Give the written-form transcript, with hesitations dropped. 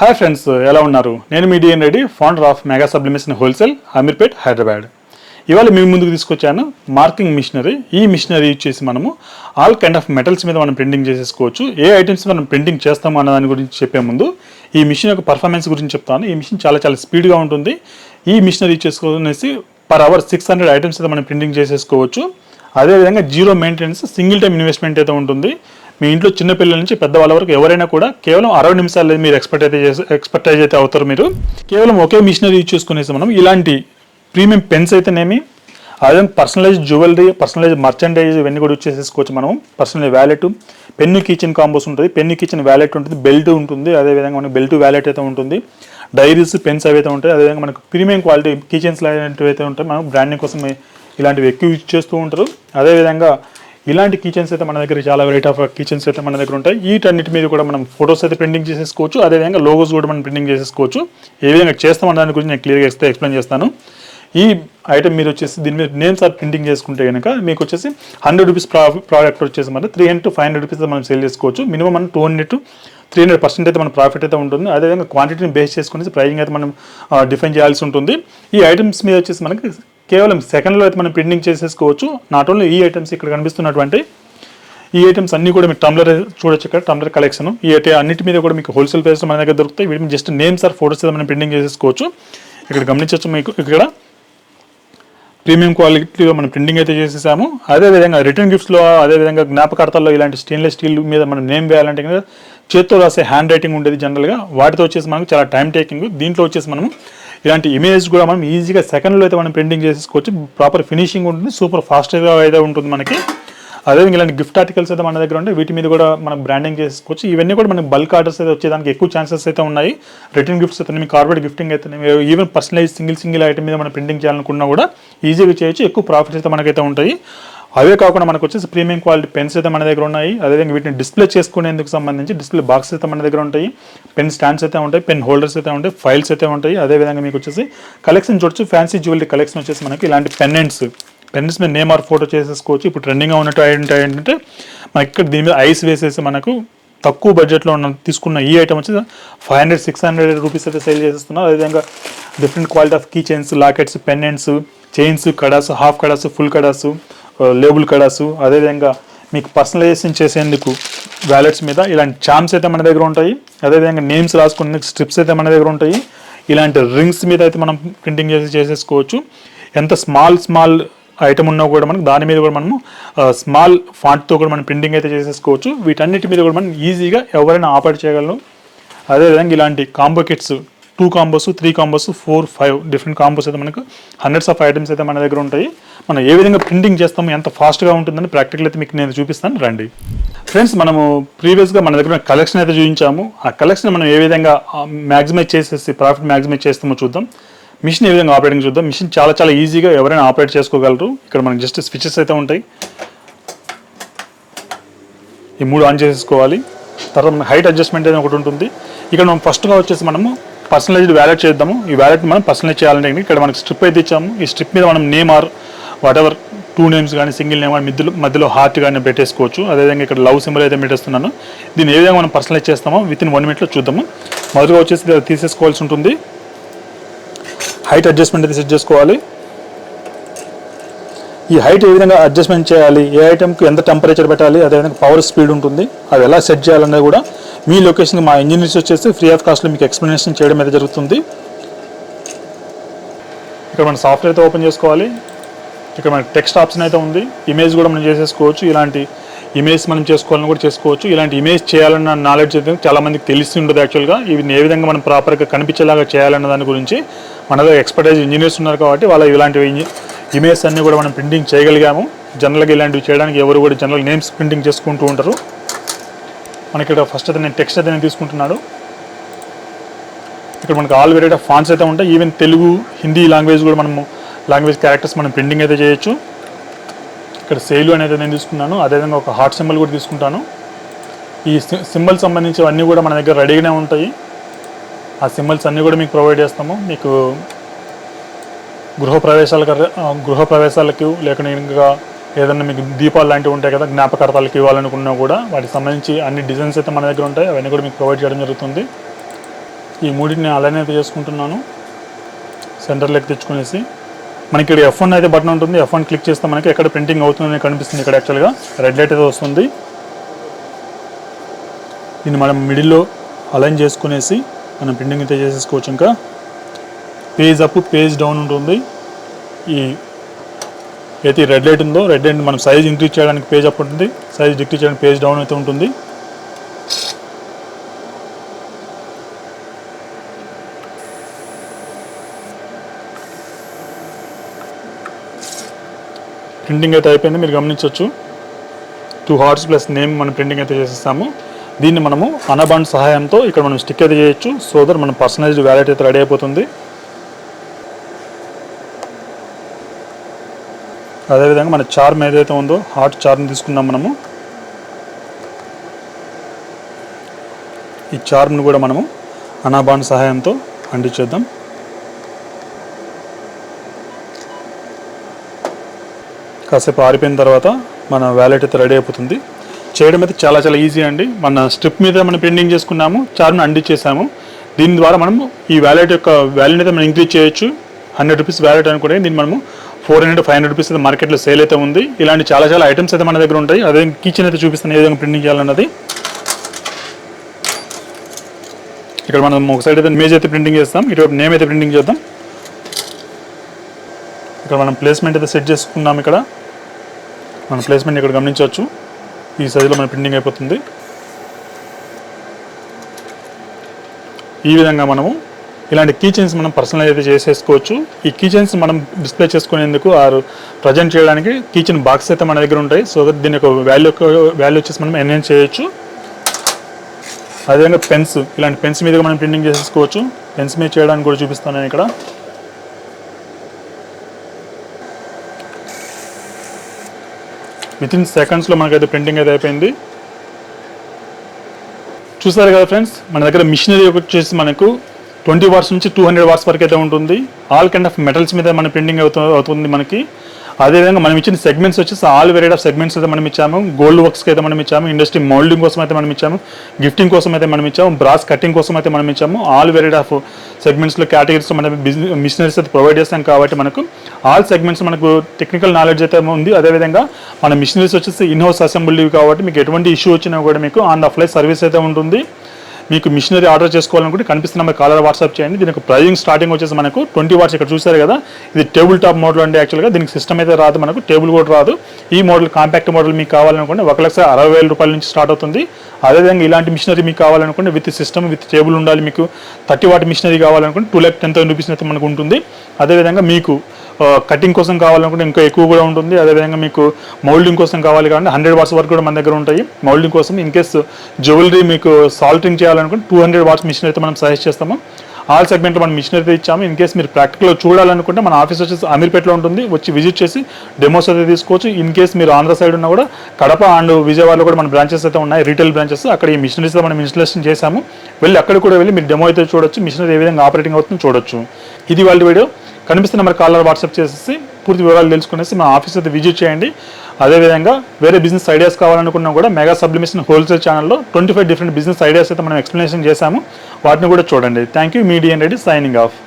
Hi friends, ఎలా ఉన్నారు? నేను మీ D N Reddy, founder of mega sublimation wholesale, Ameerpet, Hyderabad. ఇవాళ మీ ముందుకు తీసుకొచ్చాను మార్కింగ్ మిషనరీ. ఈ మిషనరీ వచ్చేసి మనము ఆల్ కైండ్ ఆఫ్ మెటల్స్ మీద మనం ప్రింటింగ్ చేసేసుకోవచ్చు. ఏ ఐటమ్స్ మనం ప్రింటింగ్ చేస్తాము అన్న దాని గురించి చెప్పే ముందు ఈ మిషన్ యొక్క పర్ఫార్మెన్స్ గురించి చెప్తాను. ఈ మిషన్ చాలా స్పీడ్గా ఉంటుంది. ఈ మిషనరీ చేసుకునేసి పర్ అవర్ 600 ఐటమ్స్ అయితే మనం ప్రింటింగ్ చేసేసుకోవచ్చు. అదేవిధంగా zero maintenance, single time investment అయితే ఉంటుంది. మీ ఇంట్లో చిన్నపిల్లల నుంచి పెద్దవాళ్ళ వరకు ఎవరైనా కూడా కేవలం 60 నిమిషాల్లో మీరు ఎక్స్పర్టైజ్ అయితే అవుతారు. మీరు కేవలం ఒకే మిషనరీ యూజ్ చేసుకునేసి మనం ఇలాంటి ప్రీమియం పెన్స్ అయితేనేమి, అదే పర్సనలైజ్ జ్యువెలరీ, పర్సనలైజ్ మర్చెండైజ్ ఇవన్నీ కూడా యూజ్ చేసేసుకోవచ్చు. మనం personalise wallet, pen kitchen combos ఉంటుంది, పెన్ను కిచెన్ వ్యాలెట్ ఉంటుంది, బెల్ట్ ఉంటుంది, అదేవిధంగా మనకు బెల్ట్ వ్యాలెట్ అయితే ఉంటుంది, డైరీస్, పెన్స్ అవైతే ఉంటాయి. అదేవిధంగా మనకు ప్రీమియం క్వాలిటీ కిచెన్స్ లాంటివి అయితే ఉంటాయి. మనం బ్రాండింగ్ కోసం ఇలాంటివి ఎక్కువ యూజ్ చేస్తూ ఉంటారు. అదేవిధంగా ఇలాంటి కిచెన్స్ అయితే మన దగ్గర చాలా వెరైటీ ఆఫ్ కిచెన్స్ అయితే మన దగ్గర ఉంటాయి. వీటన్నిటి మీద కూడా మనం ఫొటోస్ అయితే ప్రింటింగ్ చేసేసుకోవచ్చు. అదేవిధంగా లోగోస్ కూడా మనం ప్రింటింగ్ చేసేసుకోవచ్చు. ఏ విధంగా చేస్తామన్న దాని గురించి నేను క్లియర్గా ఎక్స్ప్లెయిన్ చేస్తాను. ఈ ఐటమ్ మీరు వచ్చేసి దీని మీద నేమ్స్ ఆర్ ప్రింటింగ్ చేసుకుంటే కనుక మీకు వచ్చేసి 100 రూపీస్ ప్రోడక్ట్ వచ్చేసి మనం 300 to 500 రూపీస్ మనం సేల్ చేసుకోవచ్చు. మినిమం మనం 200 to 300% అయితే మన ప్రాఫిట్ అయితే ఉంటుంది. అదేవిధంగా క్వాంటిటీని బేస్ చేసుకుని ప్రైజింగ్ అయితే మనం డిఫైన్ చేయాల్సి ఉంటుంది. ఈ ఐటమ్స్ మీద వచ్చేసి మనకి కేవలం సెకండ్లో అయితే మనం ప్రింటింగ్ చేసేసుకోవచ్చు. నాట్ ఓన్లీ ఈ ఐటమ్స్, ఇక్కడ కనిపిస్తున్నటువంటి ఈ ఐటమ్స్ అన్ని కూడా మీకు టంబ్లర్ చూడొచ్చు. ఇక్కడ టంబ్లర్ కలెక్షన్ ఈ అన్నిటి మీద కూడా మీకు హోల్సేల్ ప్రైస్లో మన దగ్గర దొరుకుతాయి. వీటి మీద జస్ట్ నేమ్స్ ఆర్ ఫోటోస్ అయితే మనం ప్రింటింగ్ చేసేసుకోవచ్చు. ఇక్కడ గమనించవచ్చు, మీకు ఇక్కడ ప్రీమియం క్వాలిటీలో మనం ప్రింటింగ్ అయితే చేసేసాము. అదేవిధంగా రిటర్న్ గిఫ్ట్స్లో, అదేవిధంగా జ్ఞాపకార్థాల్లో ఇలాంటి స్టెయిన్లెస్ స్టీల్ మీద మనం నేమ్ వేయాలంటే కదా చేత్తో రాసే హ్యాండ్ రైటింగ్ ఉండేది జనరల్గా. వాటితో వచ్చేసి మనకు చాలా టైం టేకింగ్. దీంట్లో వచ్చేసి మనం ఇలాంటి ఇమేజ్ కూడా మనం ఈజీగా సెకండ్లో అయితే మనం ప్రింటింగ్ చేసేసుకోవచ్చు. ప్రాపర్ ఫినిషింగ్ ఉంటుంది, సూపర్ ఫాస్ట్గా అయితే ఉంటుంది మనకి. అదేవిధంగా ఇలాంటి గిఫ్ట్ ఆర్టికల్స్ అయితే మన దగ్గర ఉంటాయి. వీటి మీద కూడా మనం బ్రాండింగ్ చేసుకోవచ్చు. ఇవన్నీ కూడా మనకి బల్క్ ఆర్డర్స్ అయితే వచ్చేదానికి ఎక్కువ ఛాన్సెస్ అయితే ఉన్నాయి. రిటర్న్ గిఫ్ట్స్ అయితే, మీకు కార్పొరేట్ గిఫ్టింగ్ అయితే, ఈవెన్ పర్సనలైజ్ సింగిల్ ఐటమ్ మీద మనం ప్రింటింగ్ చేయాలనుకున్నా కూడా ఈజీగా చేయొచ్చు. ఎక్కువ ప్రాఫిట్స్ అయితే మనకైతే ఉంటాయి. అవే కాకుండా మనకు వచ్చేసి ప్రీమియం క్వాలిటీ పెన్స్ అయితే మన దగ్గర ఉన్నాయి. అదేవిధంగా వీటిని డిస్ప్లే చేసుకునేందుకు సంబంధించి డిస్ప్లే బాక్స్ అయితే మన దగ్గర ఉంటాయి. పెన్ స్టాండ్స్ అయితే ఉంటాయి, పెన్ హోల్డర్స్ అయితే ఉంటాయి, ఫైల్స్ అయితే ఉంటాయి. అదేవిధంగా మీకు వచ్చేసి కలెక్షన్ చూడొచ్చు. ఫ్యాన్సీ జ్యువెలరీ కలెక్షన్ వచ్చేసి మనకి ఇలాంటి పెన్స్ మీద నేమ్ ఆర్ ఫోటో చేసేసుకోవచ్చు. ఇప్పుడు ట్రెండింగ్గా ఉన్నట్టు ఏంటంటే మనకి ఇక్కడ దీని మీద ఐస్ వేసేసి మనకు తక్కువ బడ్జెట్లో తీసుకున్న ఈ ఐటమ్ వచ్చి 500-600 రూపీస్ అయితే సేల్ చేసేస్తున్నాం. అదేవిధంగా different quality of key chains, lockets, pendants, chains, kadas, half kadas, full kadas, label kadas, అదేవిధంగా మీకు పర్సనలైజేషన్ చేసేందుకు వ్యాలెట్స్ మీద ఇలాంటి చామ్స్ అయితే మన దగ్గర ఉంటాయి. అదేవిధంగా నేమ్స్ రాసుకునే స్ట్రిప్స్ అయితే మన దగ్గర ఉంటాయి. ఇలాంటి రింగ్స్ మీద అయితే మనం ప్రింటింగ్ చేసేసుకోవచ్చు. ఎంత స్మాల్ ఐటమ్ ఉన్నా కూడా మనకు దాని మీద కూడా మనము స్మాల్ ఫాంట్తో కూడా మనం ప్రింటింగ్ అయితే చేసేసుకోవచ్చు. వీటన్నిటి మీద కూడా మనం ఈజీగా ఎవరైనా ఆపరేట్ చేయగలరు. అదేవిధంగా ఇలాంటి combo kits 2 combos, 3 combos, 4, 5 different combos అయితే మనకు హండ్రెడ్స్ ఆఫ్ ఐటమ్స్ అయితే మన దగ్గర ఉంటాయి. మనం ఏ విధంగా ప్రింటింగ్ చేస్తామో, ఎంత ఫాస్ట్గా ఉంటుందని ప్రాక్టికల్ అయితే మీకు నేను చూపిస్తాను, రండి ఫ్రెండ్స్. మనము ప్రీవియస్గా మన దగ్గర కలెక్షన్ అయితే చూపించాము. ఆ కలెక్షన్ మనం ఏ విధంగా మ్యాక్సిమైజ్ చేసేసి ప్రాఫిట్ మ్యాక్సిమైజ్ చేస్తామో చూద్దాం. మిషన్ ఏ విధంగా ఆపరేటింగ్ చూద్దాం. మిషన్ చాలా ఈజీగా ఎవరైనా ఆపరేట్ చేసుకోగలరు. ఇక్కడ మనకి జస్ట్ స్విచెస్ అయితే ఉంటాయి. ఈ 3 ఆన్ చేసేసుకోవాలి. తర్వాత మన హైట్ అడ్జస్ట్మెంట్ అనేది ఒకటి ఉంటుంది. ఇక్కడ మనం ఫస్ట్గా వచ్చేసి మనము పర్సనలైజ్డ్ వ్యాలెట్ చేద్దాము. ఈ వ్యాలెట్ మనం పర్సనలైజ్ చేయాలంటే ఇక్కడ మనకి స్ట్రిప్ అయితే ఇచ్చాము. ఈ స్ట్రిప్ మీద మనం నేమ్ ఆర్ వాటెవర్ 2 నేమ్స్ కానీ, సింగిల్ నేమ్ కానీ, మధ్యలో హార్ట్ కానీ పెట్టేసుకోవచ్చు. అదేవిధంగా ఇక్కడ లవ్ సింబల్ అయితే పెట్టేస్తున్నాను. దీన్ని ఏ విధంగా మనం పర్సనలైజ్ చేస్తామో వితిన్ 1 minute చూద్దాము. మొదటిగా వచ్చేసి తీసేసుకోవాల్సి ఉంటుంది. హైట్ అడ్జస్ట్మెంట్ అయితే సెట్ చేసుకోవాలి. ఈ హైట్ ఏ విధంగా అడ్జస్ట్మెంట్ చేయాలి, ఏ ఐటమ్కి ఎంత టెంపరేచర్ పెట్టాలి, అదేవిధంగా పవర్ స్పీడ్ ఉంటుంది, అది ఎలా సెట్ చేయాలనేది కూడా మీ లొకేషన్కి మా ఇంజనీర్స్ వచ్చేసి ఫ్రీ ఆఫ్ కాస్ట్లో మీకు ఎక్స్ప్లెనేషన్ చేయడం అయితే జరుగుతుంది. ఇక్కడ మన సాఫ్ట్వేర్ అయితే ఓపెన్ చేసుకోవాలి. ఇక్కడ మనకి టెక్స్ట్ ఆప్షన్ అయితే ఉంది. ఇమేజ్ కూడా మనం చేసేసుకోవచ్చు. ఇలాంటి ఇమేజ్ మనం చేసుకోవాలని కూడా చేసుకోవచ్చు. ఇలాంటి ఇమేజ్ చేయాలన్న నాలెడ్జ్ అయితే చాలామందికి తెలిసి ఉండదు. యాక్చువల్గా ఇవి ఏ విధంగా మనం ప్రాపర్గా కనిపించేలాగా చేయాలన్న దాని గురించి మన దగ్గర ఎక్స్పర్టైజ్ ఇంజనీర్స్ ఉన్నారు కాబట్టి వాళ్ళ ఇలాంటి ఇమేజ్ అన్నీ కూడా మనం ప్రింటింగ్ చేయగలిగాము. జనరల్గా ఇలాంటివి చేయడానికి ఎవరు కూడా జనరల్ నేమ్స్ ప్రింటింగ్ చేసుకుంటూ ఉంటారు. మనకి ఇక్కడ ఫస్ట్ అయితే నేను టెక్స్ట్ అయితే నేను తీసుకుంటున్నాడు. ఇక్కడ మనకు ఆల్ వెరైటీ ఆఫ్ ఫాంట్స్ అయితే ఉంటాయి. ఈవెన్ తెలుగు, హిందీ లాంగ్వేజ్ కూడా మనము లాంగ్వేజ్ క్యారెక్టర్స్ మనం ప్రింటింగ్ అయితే చేయొచ్చు. ఇక్కడ సేలు అనేది నేను తీసుకున్నాను. అదేవిధంగా ఒక హార్ట్ సింబల్ కూడా తీసుకుంటాను. ఈ సింబల్ సంబంధించి అన్నీ కూడా మన దగ్గర రెడీగానే ఉంటాయి. ఆ సింబల్స్ అన్నీ కూడా మీకు ప్రొవైడ్ చేస్తాము. మీకు గృహప్రవేశాలకు లేకుండా ఇంకా ఏదైనా మీకు దీపాలు లాంటివి ఉంటాయి కదా, జ్ఞాపకార్థాలకు ఇవ్వాలనుకున్నా కూడా వాటికి సంబంధించి అన్ని డిజైన్స్ అయితే మన దగ్గర ఉంటాయి. అవన్నీ కూడా మీకు ప్రొవైడ్ చేయడం జరుగుతుంది. ఈ మూడింటిని అలానే అయితే చేసుకుంటున్నాను. సెంటర్లోకి తెచ్చుకునేసి మనకి ఇక్కడ F1 అయితే బటన్ ఉంటుంది. F1 క్లిక్ చేస్తే మనకి ఎక్కడ ప్రింటింగ్ అవుతుందని కనిపిస్తుంది. ఇక్కడ యాక్చువల్గా రెడ్ లైట్ అయితే వస్తుంది. దీన్ని మనం మిడిల్లో అలైన్ చేసుకునేసి మనం ప్రింటింగ్ అయితే చేసేసుకోవచ్చు. ఇంకా పేజ్ అప్ పేజ్ డౌన్ ఉంటుంది. ఈ అయితే రెడ్ లైట్ ఉందో రెడ్ లైట్ మనం సైజ్ ఇంక్రీజ్ చేయడానికి పేజ్ అప్ ఉంటుంది, సైజ్ డిక్రీజ్ చేయడానికి పేజ్ డౌన్ అయితే ఉంటుంది. ప్రింటింగ్ అయితే అయిపోయింది, మీరు గమనించవచ్చు. 2 హార్ట్స్ ప్లస్ నేమ్ మనం ప్రింటింగ్ అయితే చేసేస్తాము. దీన్ని మనము అనబాండ్ సహాయంతో ఇక్కడ మనం స్టిక్ అయితే చేయొచ్చు. సో దట్ మనం పర్సనలైజ్డ్ వ్యాలెట్ అయితే రెడీ అయిపోతుంది. అదేవిధంగా మన చార్మ్ ఏదైతే ఉందో హార్ట్ చార్మ్ తీసుకున్నాం మనము. ఈ చార్మ్ను కూడా మనము అనబాండ్ సహాయంతో అంటించేద్దాం. కాసేపు ఆరిపోయిన తర్వాత మన వ్యాలెట్ అయితే రెడీ అయిపోతుంది. చేయడం అయితే చాలా చాలా ఈజీ అండి. మన స్ట్రిప్ మీద మనం ప్రింటింగ్ చేసుకున్నాము, చార్మ్ని అంటించేసాము. దీని ద్వారా మనము ఈ వ్యాలెట్ యొక్క వాల్యూని అయితే మనం ఇంక్రీజ్ చేయొచ్చు. 100 రూపీస్ వ్యాలెట్ అనుకుంటే దీన్ని మనము 400-500 రూపీస్ అయితే మార్కెట్లో సేల్ అయితే ఉంది. ఇలాంటి చాలా చాలా ఐటమ్స్ అయితే మన దగ్గర ఉంటాయి. అదే కిచెన్ అయితే చూపిస్తాను ఏ విధంగా ప్రింటింగ్ చేయాలన్నది. ఇక్కడ మనం ఒక సైడ్ అయితే ఇమేజ్ అయితే ప్రింటింగ్ చేస్తాం, ఇటువైపు నేమ్ అయితే ప్రింటింగ్ చేద్దాం. ఇక్కడ మనం ప్లేస్మెంట్ అయితే సెట్ చేసుకున్నాం. ఇక్కడ మన ప్లేస్మెంట్ ఇక్కడ గమనించవచ్చు. ఈ సైజులో మన ప్రింటింగ్ అయిపోతుంది. ఈ విధంగా మనము ఇలాంటి కీచెన్స్ మనం పర్సనలైజ్ అయితే చేసేసుకోవచ్చు. ఈ కీచెన్స్ మనం డిస్ప్లే చేసుకునేందుకు ఆర్ ప్రజెంట్ చేయడానికి కీచెన్ బాక్స్ అయితే మన దగ్గర ఉంటాయి. సో దట్ దీని యొక్క వాల్యూ వచ్చేసి మనం ఎన్హాన్స్ చేయొచ్చు. అదేవిధంగా పెన్స్, ఇలాంటి పెన్స్ మీద మనం ప్రింటింగ్ చేసేసుకోవచ్చు. పెన్స్ మీద చేయడానికి కూడా చూపిస్తాను నేను ఇక్కడ. వితిన్ సెకండ్స్లో మనకైతే ప్రింటింగ్ అయితే అయిపోయింది. చూసారు కదా ఫ్రెండ్స్, మన దగ్గర మిషనరీ వచ్చేసి మనకు 20 వాట్స్ నుంచి 200 వాట్స్ వరకు అయితే ఉంటుంది. ఆల్ కైండ్ ఆఫ్ మెటల్స్ మీద మన ప్రింటింగ్ అవుతుంది మనకి. అదేవిధంగా మనం ఇచ్చిన సెగ్మెంట్స్ వచ్చేసి ఆల్ వెరైటీ ఆఫ్ సెగ్మెంట్స్ అయితే మనం ఇచ్చాము. గోల్డ్ వర్క్స్కి అయితే మనం ఇచ్చాము, ఇండస్ట్రీ మౌల్డింగ్ కోసం అయితే మనం ఇచ్చాము, గిఫ్టింగ్ కోసం అయితే మనం ఇచ్చాము, బ్రాస్ కటింగ్ కోసం అయితే మనం ఇచ్చాము. ఆల్ వెరైటీ ఆఫ్ సెగ్మెంట్స్లో కేటగిరీస్లో మన మిషనరీస్ అయితే ప్రొవైడ్ చేస్తాం. కాబట్టి మనకు ఆల్ సెగ్మెంట్స్ మనకు టెక్నికల్ నాలెడ్జ్ అయితే ఉంది. అదేవిధంగా మన మిషనరీస్ వచ్చేసి ఇన్హౌస్ అసెంబ్లీ కాబట్టి మీకు ఎటువంటి ఇష్యూ వచ్చినా కూడా మీకు ఆన్ ద ఫ్లై సర్వీస్ అయితే ఉంటుంది. మీకు మిషనరీ ఆర్డర్ చేసుకోవాలనుకుంటే కనిపిస్తున్న మీకు కాలర్ వాట్సాప్ చేయండి. దీనికి ప్రైజింగ్ స్టార్టింగ్ వచ్చేసి మనకు 20 వాట్స్ ఇక్కడ చూసారు కదా. ఇది టేబుల్ టాప్ మోడల్ అండి. యాక్చువల్గా దీనికి సిస్టమ్ అయితే రాదు, మనకు టేబుల్ కూడా రాదు. ఈ మోడల్ కాంపాక్ట్ మోడల్ మీకు కావాలనుకుంటే 1,60,000 రూపాయల నుంచి స్టార్ట్ అవుతుంది. అదేవిధంగా ఇలాంటి మిషనరీ మీకు కావాలనుకుంటే విత్ సిస్టమ్ విత్ టేబుల్ ఉండాలి. మీకు 30 వాట్ మిషనరీ కావాలనుకుంటే 2,10,000 రూపీస్ అయితే మనకు ఉంటుంది. అదేవిధంగా మీకు కటింగ్ కోసం కావాలనుకుంటే ఇంకా ఎక్కువ కూడా ఉంటుంది. అదేవిధంగా మీకు మౌల్డింగ్ కోసం కావాలి కాబట్టి 100 వాట్స్ వరకు కూడా మన దగ్గర ఉంటాయి. మౌల్డింగ్ కోసం ఇన్ కేస్ జ్యువెలరీ మీకు సాల్టరింగ్ చేయాలనుకుంటే 200 వాట్స్ మిషన్ అయితే మనం సజెస్ట్ చేస్తాము. ఆల్ సెగ్మెంట్లో మనం మిషన్ అయితే ఇచ్చాము. ఇన్ కేస్ మీరు ప్రాక్టికల్గా చూడాలనుకుంటే మన ఆఫీస్ వచ్చేసి అమీర్పేటలో ఉంటుంది, వచ్చి విజిట్ చేసి డెమోస్ అయితే తీసుకోవచ్చు. ఇన్ కేస్ మీరు ఆంధ్ర సైడ్ ఉన్నా కూడా కడప అండ్ విజయవాడలో కూడా మన బ్రాంచెస్ అయితే ఉన్నాయి, రీటైల్ బ్రాంచెస్. అక్కడ ఈ మిషనరీస్లో మనం ఇన్స్టాలేషన్ చేశాము. అక్కడ కూడా వెళ్ళి మీరు డెమో అయితే చూడొచ్చు, మిషనరీ ఏ విధంగా ఆపరేటింగ్ అవుతుందో చూడొచ్చు. ఇది వాళ్ళ వీడియో. కనిపిస్తున్న మరి కాలర్ వాట్సాప్ చేసేసి పూర్తి వివరాలు తెలుసుకునేసి మా ఆఫీస్ అయితే విజిట్ చేయండి. అదేవిధంగా వేరే బిజినెస్ ఐడియాస్ కావాలనుకున్నా కూడా మెగా సబ్లిమేషన్ హోల్సేల్ ఛానల్లో 25 డిఫరెంట్ బిజినెస్ ఐడియాస్ అయితే మనం ఎక్స్ప్లెనేషన్ చేశాము. వాటిని కూడా చూడండి. Thank you. మీ డిఎన్ రెడ్డి సైనింగ్ ఆఫ్.